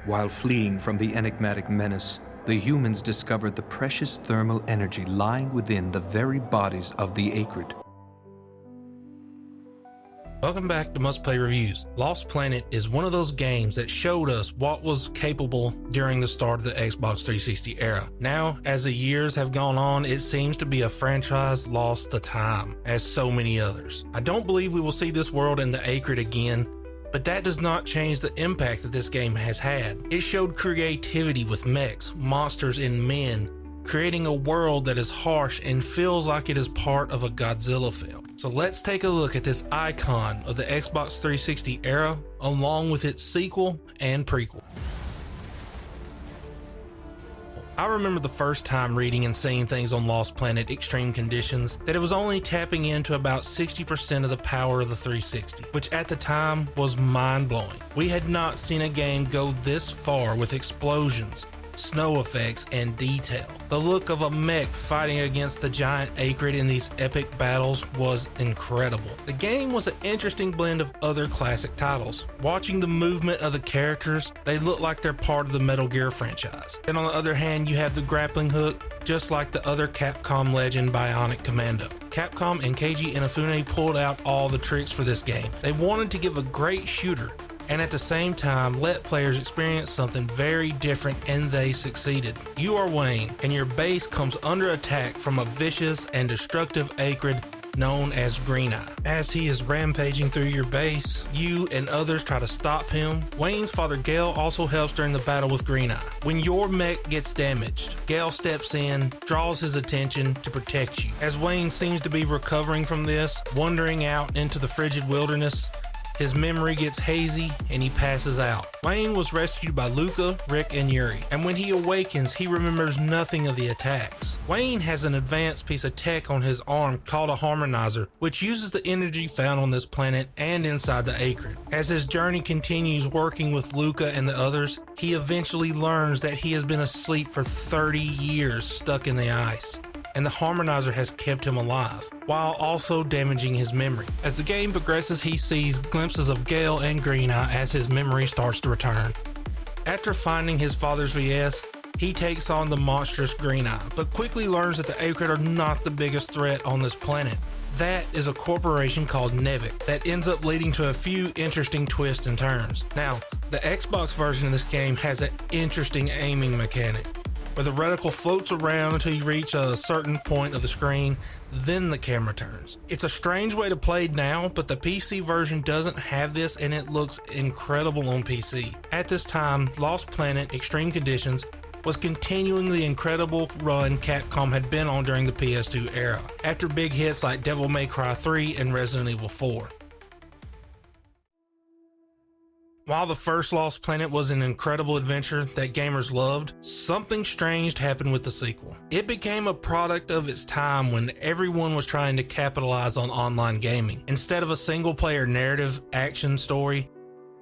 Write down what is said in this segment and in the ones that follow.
While fleeing from the enigmatic menace, the humans discovered the precious thermal energy lying within the very bodies of the Acrid. Welcome back to Must Play Reviews. Lost Planet is one of those games that showed us what was capable during the start of the Xbox 360 era. Now, as the years have gone on, it seems to be a franchise lost to time, as so many others. I don't believe we will see this world in the Acrid again, but that does not change the impact that this game has had. It showed creativity with mechs, monsters, and men, creating a world that is harsh and feels like it is part of a Godzilla film. So let's take a look at this icon of the Xbox 360 era, along with its sequel and prequel. I remember the first time reading and seeing things on Lost Planet Extreme Conditions that it was only tapping into about 60% of the power of the 360, which at the time was mind-blowing. We had not seen a game go this far with explosions, snow effects, and detail. The look of a mech fighting against the giant Acrid in these epic battles was incredible. The game was an interesting blend of other classic titles. Watching the movement of the characters, they look like they're part of the Metal Gear franchise. And on the other hand, you have the grappling hook, just like the other Capcom legend Bionic Commando. Capcom and Keiji Inafune pulled out all the tricks for this game. They wanted to give a great shooter, and at the same time let players experience something very different, and they succeeded. You are Wayne, and your base comes under attack from a vicious and destructive Acrid known as Green Eye. As he is rampaging through your base, you and others try to stop him. Wayne's father Gale also helps during the battle with Green Eye. When your mech gets damaged, Gale steps in, draws his attention to protect you. As Wayne seems to be recovering from this, wandering out into the frigid wilderness, his memory gets hazy and he passes out. Wayne was rescued by Luca, Rick, and Yuri, and when he awakens, he remembers nothing of the attacks. Wayne has an advanced piece of tech on his arm called a harmonizer, which uses the energy found on this planet and inside the Acrid. As his journey continues working with Luca and the others, he eventually learns that he has been asleep for 30 years stuck in the ice, and the harmonizer has kept him alive, while also damaging his memory. As the game progresses, he sees glimpses of Gale and Green Eye as his memory starts to return. After finding his father's VS, he takes on the monstrous Green Eye, but quickly learns that the Acrid are not the biggest threat on this planet. That is a corporation called Nevik that ends up leading to a few interesting twists and turns. Now, the Xbox version of this game has an interesting aiming mechanic, where the reticle floats around until you reach a certain point of the screen, then the camera turns. It's a strange way to play now, but the PC version doesn't have this, and it looks incredible on PC. At this time, Lost Planet Extreme Conditions was continuing the incredible run Capcom had been on during the PS2 era, after big hits like Devil May Cry 3 and Resident Evil 4. While the first Lost Planet was an incredible adventure that gamers loved, something strange happened with the sequel. It became a product of its time when everyone was trying to capitalize on online gaming. Instead of a single-player narrative action story,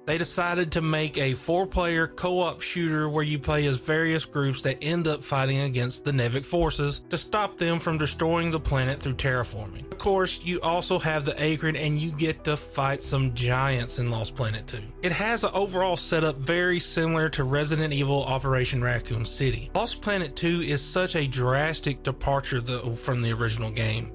they decided to make a 4-player co-op shooter where you play as various groups that end up fighting against the Nevik forces to stop them from destroying the planet through terraforming. Of course, you also have the Acrid, and you get to fight some giants in Lost Planet 2. It has an overall setup very similar to Resident Evil Operation Raccoon City. Lost Planet 2 is such a drastic departure though from the original game,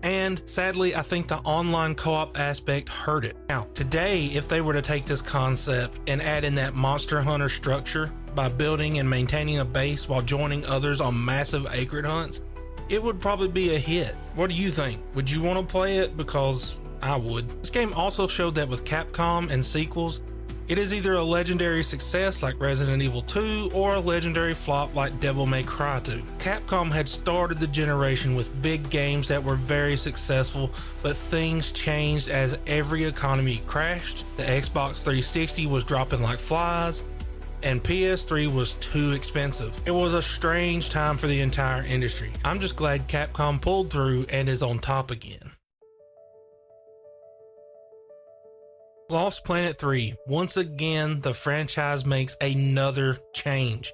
and sadly, I think the online co-op aspect hurt it. Now, today, if they were to take this concept and add in that Monster Hunter structure by building and maintaining a base while joining others on massive Acrid hunts, it would probably be a hit. What do you think? Would you want to play it? Because I would. This game also showed that with Capcom and sequels, it is either a legendary success like Resident Evil 2 or a legendary flop like Devil May Cry 2. Capcom had started the generation with big games that were very successful, but things changed as every economy crashed. The Xbox 360 was dropping like flies, and PS3 was too expensive. It was a strange time for the entire industry. I'm just glad Capcom pulled through and is on top again. Lost Planet 3. Once again, the franchise makes another change,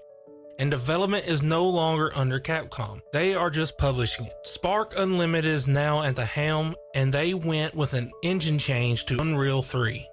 and development is no longer under Capcom. They are just publishing it. Spark Unlimited is now at the helm, and they went with an engine change to Unreal 3.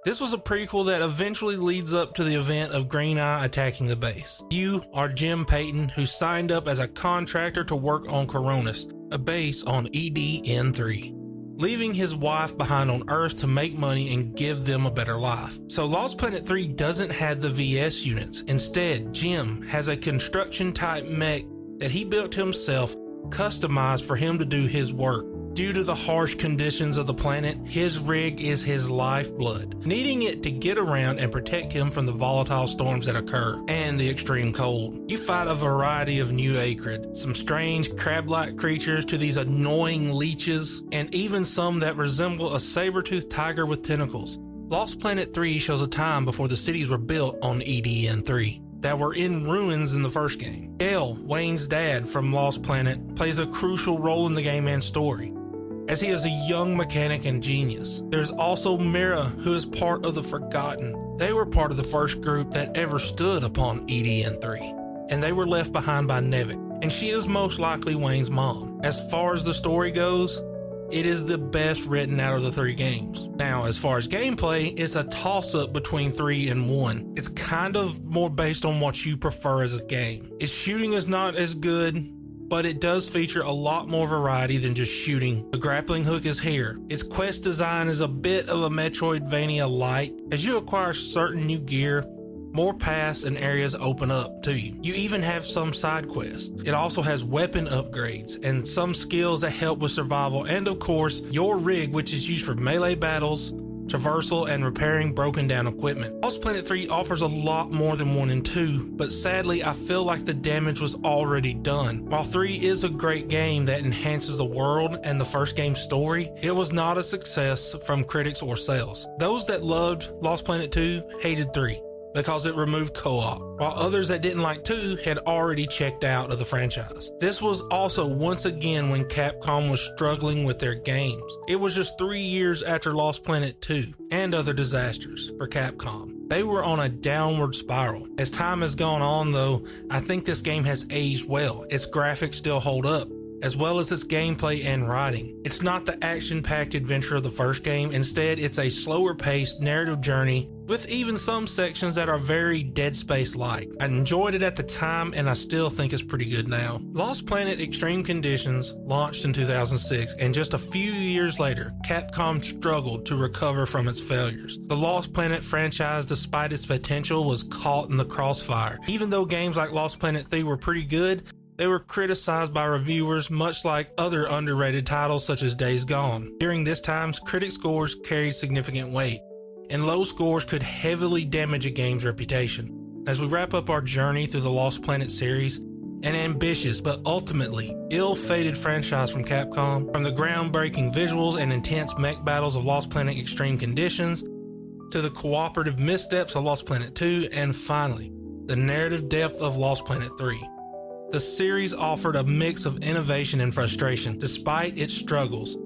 This was a prequel that eventually leads up to the event of Green Eye attacking the base. You are Jim Payton, who signed up as a contractor to work on Coronis, a base on EDN3, leaving his wife behind on Earth to make money and give them a better life. So Lost Planet 3 doesn't have the VS units. Instead, Jim has a construction type mech that he built himself, customized for him to do his work. Due to the harsh conditions of the planet, his rig is his lifeblood, needing it to get around and protect him from the volatile storms that occur and the extreme cold. You fight a variety of new acrid, some strange crab-like creatures to these annoying leeches, and even some that resemble a saber-toothed tiger with tentacles. Lost Planet 3 shows a time before the cities were built on EDN3 that were in ruins in the first game. Gale, Wayne's dad from Lost Planet, plays a crucial role in the game and story, as he is a young mechanic and genius. There's also Mira, who is part of the Forgotten. They were part of the first group that ever stood upon EDN3, and they were left behind by Nevik, and she is most likely Wayne's mom. As far as the story goes, it is the best written out of the 3 games. Now, as far as gameplay, it's a toss-up between 3 and 1. It's kind of more based on what you prefer as a game. Its shooting is not as good, but it does feature a lot more variety than just shooting. The grappling hook is here. Its quest design is a bit of a Metroidvania light. As you acquire certain new gear, more paths and areas open up to you. You even have some side quests. It also has weapon upgrades and some skills that help with survival, and of course, your rig, which is used for melee battles, traversal, and repairing broken down equipment. Lost Planet 3 offers a lot more than 1 and 2, but sadly I feel like the damage was already done. While 3 is a great game that enhances the world and the first game's story, it was not a success from critics or sales. Those that loved Lost Planet 2 hated 3, because it removed co-op, while others that didn't like 2 had already checked out of the franchise. This was also once again when Capcom was struggling with their games. It was just 3 years after Lost Planet 2 and other disasters for Capcom. They were on a downward spiral. As time has gone on though, I think this game has aged well. Its graphics still hold up, as well as its gameplay and writing. It's not the action-packed adventure of the first game. Instead, it's a slower-paced narrative journey with even some sections that are very Dead Space-like. I enjoyed it at the time, and I still think it's pretty good now. Lost Planet Extreme Conditions launched in 2006, and just a few years later, Capcom struggled to recover from its failures. The Lost Planet franchise, despite its potential, was caught in the crossfire. Even though games like Lost Planet 3 were pretty good, they were criticized by reviewers, much like other underrated titles such as Days Gone. During this time, critic scores carried significant weight, and low scores could heavily damage a game's reputation. As we wrap up our journey through the Lost Planet series, an ambitious but ultimately ill-fated franchise from Capcom, from the groundbreaking visuals and intense mech battles of Lost Planet Extreme Conditions, to the cooperative missteps of Lost Planet 2, and finally, the narrative depth of Lost Planet 3. The series offered a mix of innovation and frustration. Despite its struggles,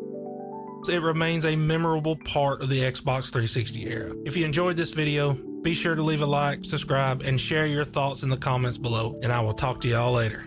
it remains a memorable part of the Xbox 360 era. If you enjoyed this video, be sure to leave a like, subscribe, and share your thoughts in the comments below, and I will talk to y'all later.